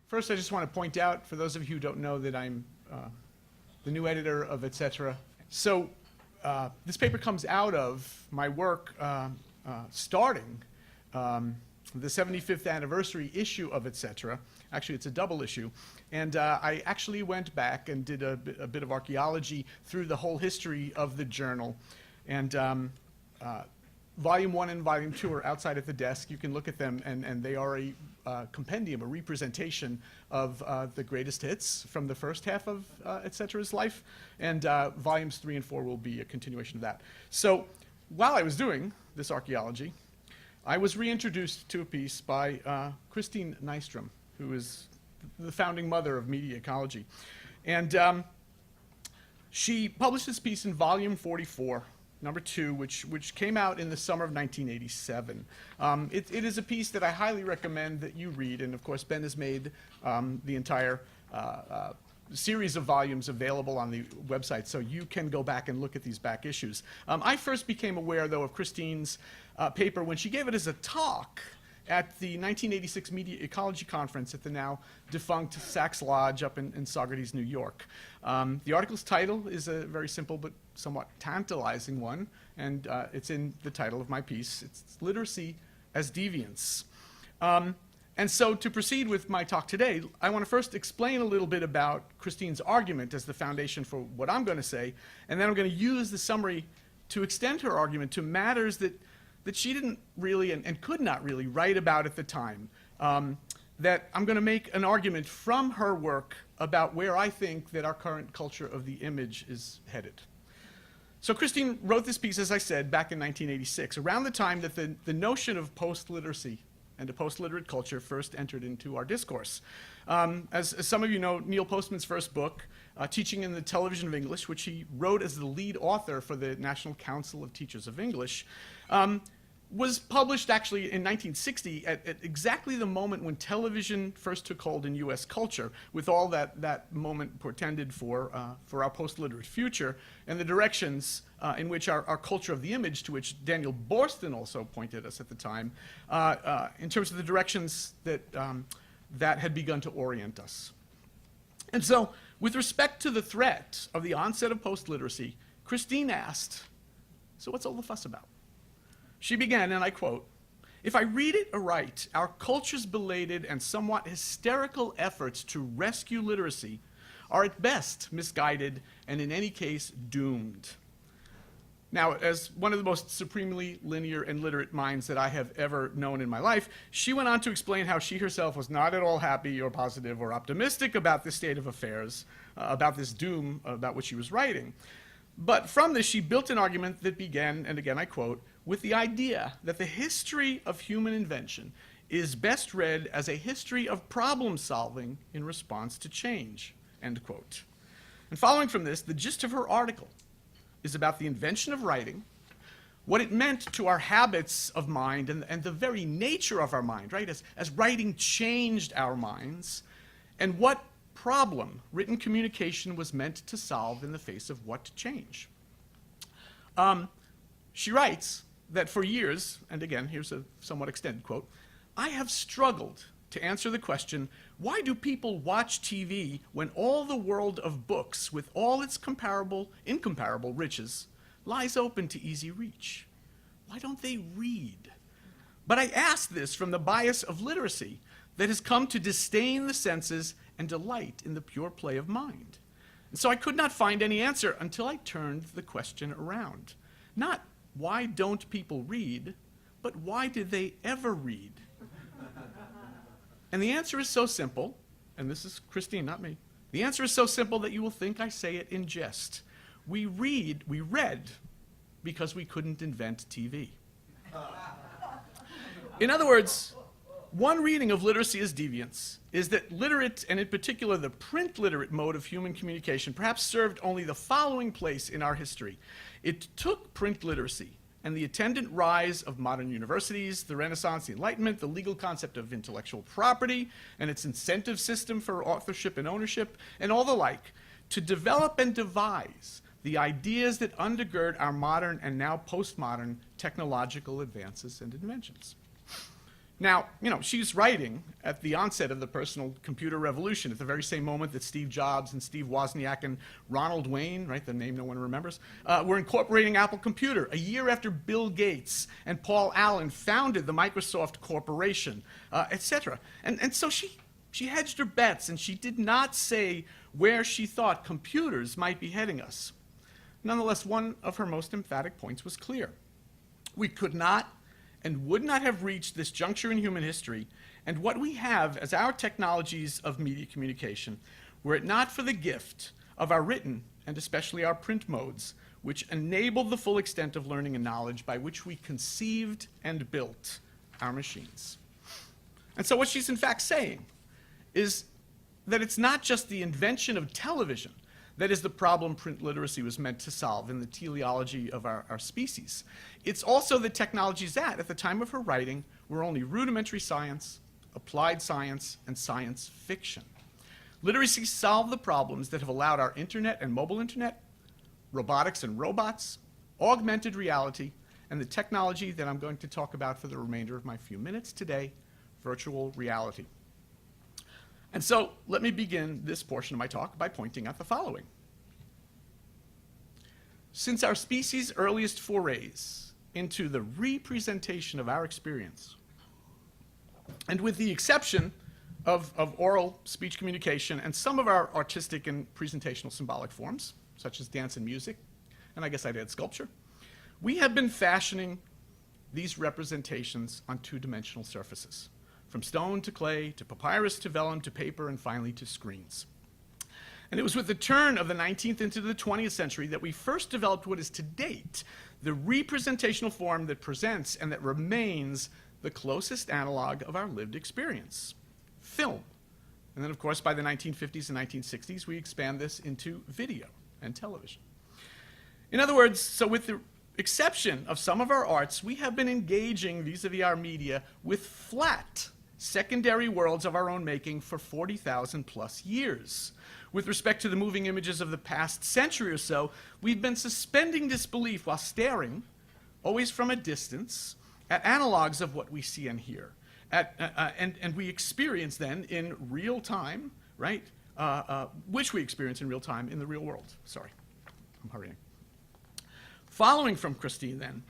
First, I just want to point out, for those of you who don't know, that I'm the new editor of Etc. So this paper comes out of my work starting the 75th anniversary issue of Etc. Actually, it's a double issue. And I actually went back and did a bit of archaeology through the whole history of the journal. And Volume 1 and Volume 2 are outside at the desk. You can look at them, and they are a compendium, a representation of the greatest hits from the first half of Etc.'s life. And Volumes 3 and 4 will be a continuation of that. So while I was doing this archaeology, I was reintroduced to a piece by Christine Nystrom, who is the founding mother of media ecology. And she published this piece in Volume 44, number 2, which came out in the summer of 1987. It is a piece that I highly recommend that you read, and of course Ben has made the entire series of volumes available on the website, so you can go back and look at these back issues. I first became aware, though, of Christine's paper when she gave it as a talk at the 1986 Media Ecology Conference at the now defunct Sachs Lodge up in Saugerties, New York. The article's title is a very simple but somewhat tantalizing one, and it's in the title of my piece. It's Literacy as Deviance. And so to proceed with my talk today, I want to first explain a little bit about Christine's argument as the foundation for what I'm going to say, and then I'm going to use the summary to extend her argument to matters that she didn't really and could not really write about at the time, that I'm going to make an argument from her work about where I think that our current culture of the image is headed. So Christine wrote this piece, as I said, back in 1986, around the time that the notion of post-literacy and a post-literate culture first entered into our discourse. As some of you know, Neil Postman's first book, Teaching in the Television of English, which he wrote as the lead author for the National Council of Teachers of English, was published actually in 1960 at exactly the moment when television first took hold in U.S. culture, with all that moment portended for our post-literate future, and the directions in which our culture of the image, to which Daniel Boorstin also pointed us at the time, in terms of the directions that had begun to orient us. And so, with respect to the threat of the onset of post-literacy, Christine asked, so what's all the fuss about? She began, and I quote, "If I read it aright, our culture's belated and somewhat hysterical efforts to rescue literacy are at best misguided and in any case doomed." Now, as one of the most supremely linear and literate minds that I have ever known in my life, she went on to explain how she herself was not at all happy or positive or optimistic about this state of affairs, about this doom about which she was writing. But from this, she built an argument that began, and again I quote, with the idea that the history of human invention is best read as a history of problem solving in response to change, end quote. And following from this, the gist of her article is about the invention of writing, what it meant to our habits of mind and the very nature of our mind, right, as writing changed our minds, and what problem written communication was meant to solve in the face of what change. She writes that for years, and again, here's a somewhat extended quote, "I have struggled to answer the question, why do people watch TV when all the world of books, with all its incomparable riches, lies open to easy reach? Why don't they read? But I ask this from the bias of literacy that has come to disdain the senses and delight in the pure play of mind. And so I could not find any answer until I turned the question around. Not why don't people read, but why did they ever read?" And the answer is so simple, and this is Christine, not me. The answer is so simple that you will think I say it in jest. We read because we couldn't invent TV. In other words, one reading of literacy as deviance is that literate, and in particular the print literate mode of human communication, perhaps served only the following place in our history. It took print literacy and the attendant rise of modern universities, the Renaissance, the Enlightenment, the legal concept of intellectual property, and its incentive system for authorship and ownership, and all the like, to develop and devise the ideas that undergird our modern and now postmodern technological advances and inventions. Now, she's writing at the onset of the personal computer revolution, at the very same moment that Steve Jobs and Steve Wozniak and Ronald Wayne, right, the name no one remembers, were incorporating Apple Computer, a year after Bill Gates and Paul Allen founded the Microsoft Corporation, etc. And so she hedged her bets, and she did not say where she thought computers might be heading us. Nonetheless, one of her most emphatic points was clear. We could not and would not have reached this juncture in human history and what we have as our technologies of media communication were it not for the gift of our written and especially our print modes, which enabled the full extent of learning and knowledge by which we conceived and built our machines. And so what she's in fact saying is that it's not just the invention of television that is the problem print literacy was meant to solve in the teleology of our species. It's also the technologies that, at the time of her writing, were only rudimentary science, applied science, and science fiction. Literacy solved the problems that have allowed our internet and mobile internet, robotics and robots, augmented reality, and the technology that I'm going to talk about for the remainder of my few minutes today, virtual reality. And so let me begin this portion of my talk by pointing out the following. Since our species' earliest forays into the representation of our experience, and with the exception of oral speech communication and some of our artistic and presentational symbolic forms, such as dance and music, and I guess I'd add sculpture, we have been fashioning these representations on two-dimensional surfaces, from stone to clay, to papyrus to vellum, to paper, and finally to screens. And it was with the turn of the 19th into the 20th century that we first developed what is to date the representational form that presents and that remains the closest analog of our lived experience, film. And then, of course, by the 1950s and 1960s, we expand this into video and television. In other words, so with the exception of some of our arts, we have been engaging vis-a-vis our media with flat secondary worlds of our own making for 40,000 plus years. With respect to the moving images of the past century or so, we've been suspending disbelief while staring, always from a distance, at analogs of what we see and hear. And we experience then in real time, right? Which we experience in real time in the real world. Sorry, I'm hurrying. Following from Christine then,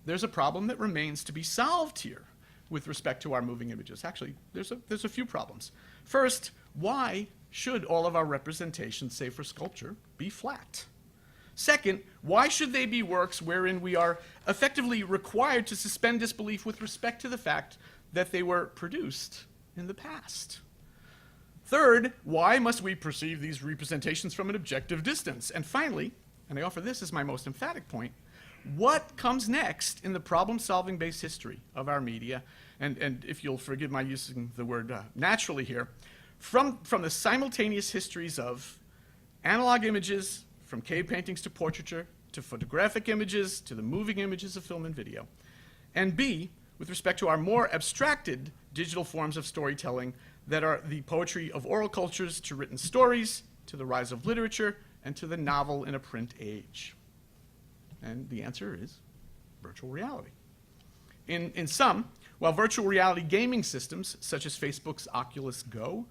there's a problem that remains to be solved here with respect to our moving images. Actually, there's a few problems. First, why should all of our representations, say for sculpture, be flat? Second, why should they be works wherein we are effectively required to suspend disbelief with respect to the fact that they were produced in the past? Third, why must we perceive these representations from an objective distance? And finally, and I offer this as my most emphatic point, what comes next in the problem-solving based history of our media, and if you'll forgive my using the word naturally here, from the simultaneous histories of analog images, from cave paintings to portraiture, to photographic images, to the moving images of film and video, and B, with respect to our more abstracted digital forms of storytelling that are the poetry of oral cultures to written stories, to the rise of literature, and to the novel in a print age. And the answer is virtual reality. In sum, while virtual reality gaming systems, such as Facebook's Oculus Go,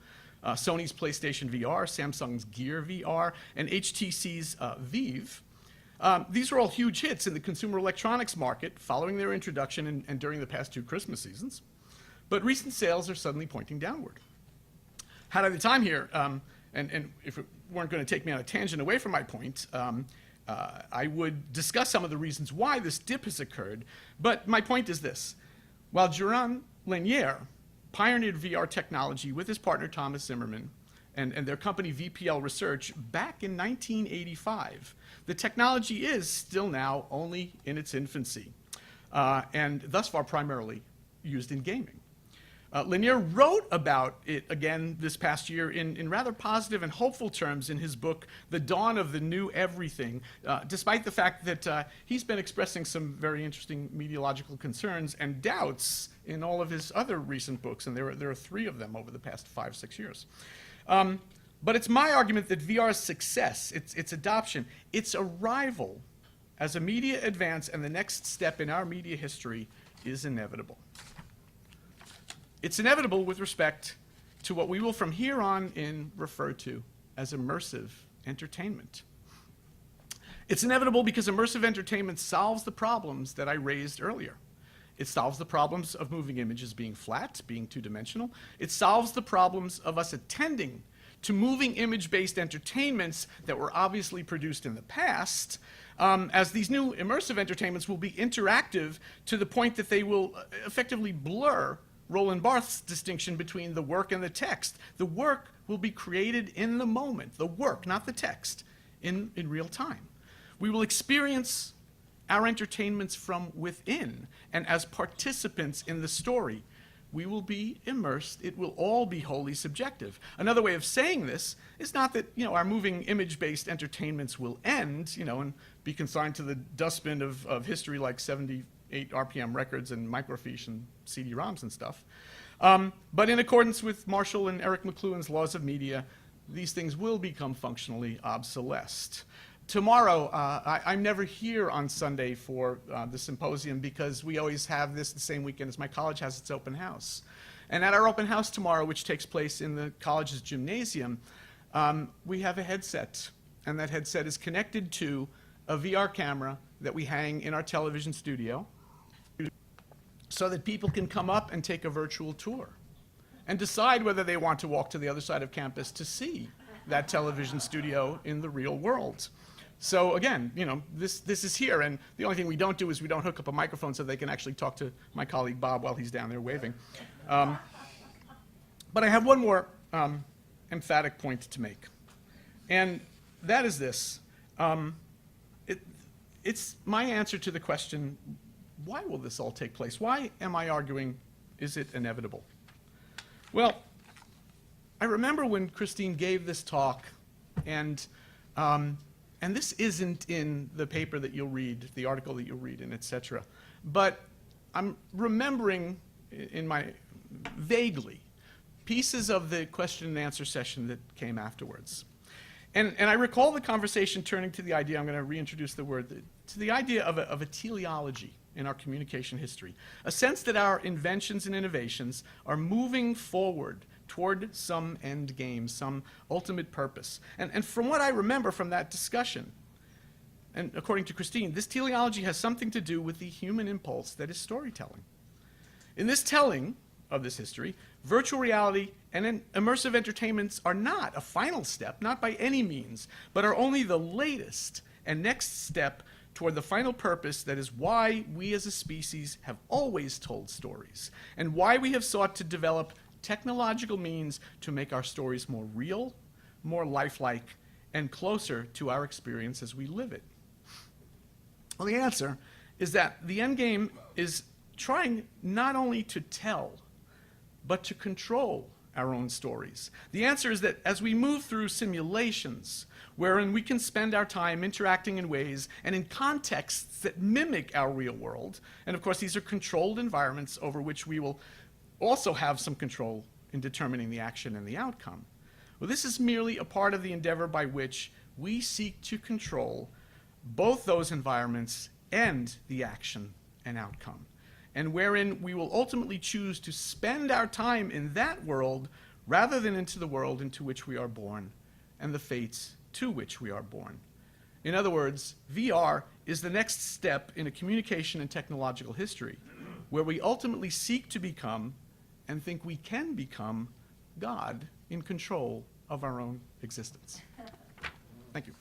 Sony's PlayStation VR, Samsung's Gear VR, and HTC's Vive, these are all huge hits in the consumer electronics market following their introduction and during the past two Christmas seasons. But recent sales are suddenly pointing downward. Had I the time here, and if it weren't going to take me on a tangent away from my point, I would discuss some of the reasons why this dip has occurred, but my point is this. While Jaron Lanier pioneered VR technology with his partner Thomas Zimmerman and their company VPL Research back in 1985, the technology is still now only in its infancy, and thus far primarily used in gaming. Lanier wrote about it again this past year in rather positive and hopeful terms in his book, The Dawn of the New Everything, despite the fact that he's been expressing some very interesting mediological concerns and doubts in all of his other recent books, and there are 3 of them over the past 5-6 years. But it's my argument that VR's success, its adoption, its arrival as a media advance and the next step in our media history is inevitable. It's inevitable with respect to what we will from here on in refer to as immersive entertainment. It's inevitable because immersive entertainment solves the problems that I raised earlier. It solves the problems of moving images being flat, being two-dimensional. It solves the problems of us attending to moving image-based entertainments that were obviously produced in the past, as these new immersive entertainments will be interactive to the point that they will effectively blur Roland Barthes' distinction between the work and the text. The work will be created in the moment, the work, not the text, in real time. We will experience our entertainments from within, and as participants in the story, we will be immersed. It will all be wholly subjective. Another way of saying this is not that, our moving image-based entertainments will end, and be consigned to the dustbin of history like 78 RPM records and microfiche and CD-ROMs and stuff. But in accordance with Marshall and Eric McLuhan's laws of media, these things will become functionally obsolesced. Tomorrow, I'm never here on Sunday for the symposium because we always have this the same weekend as my college has its open house. And at our open house tomorrow, which takes place in the college's gymnasium, we have a headset. And that headset is connected to a VR camera that we hang in our television studio so that people can come up and take a virtual tour and decide whether they want to walk to the other side of campus to see that television studio in the real world. So again, this is here, and the only thing we don't do is we don't hook up a microphone so they can actually talk to my colleague Bob while he's down there waving. But I have one more emphatic point to make, and that is this. It's my answer to the question, why will this all take place? Why am I arguing, is it inevitable? Well, I remember when Christine gave this talk, and this isn't in the paper that you'll read, the article that you'll read, and etc. But I'm remembering vaguely pieces of the question and answer session that came afterwards. And I recall the conversation turning to the idea, I'm going to reintroduce the word, to the idea of a teleology in our communication history. A sense that our inventions and innovations are moving forward toward some end game, some ultimate purpose. And from what I remember from that discussion, and according to Christine, this teleology has something to do with the human impulse that is storytelling. In this telling of this history, virtual reality and immersive entertainments are not a final step, not by any means, but are only the latest and next step toward the final purpose that is why we as a species have always told stories, and why we have sought to develop technological means to make our stories more real, more lifelike, and closer to our experience as we live it. Well, the answer is that the end game is trying not only to tell, but to control our own stories. The answer is that as we move through simulations, wherein we can spend our time interacting in ways and in contexts that mimic our real world, and of course these are controlled environments over which we will also have some control in determining the action and the outcome. Well, this is merely a part of the endeavor by which we seek to control both those environments and the action and outcome, and wherein we will ultimately choose to spend our time in that world rather than into the world into which we are born and the fates to which we are born. In other words, VR is the next step in a communication and technological history where we ultimately seek to become and think we can become God in control of our own existence. Thank you.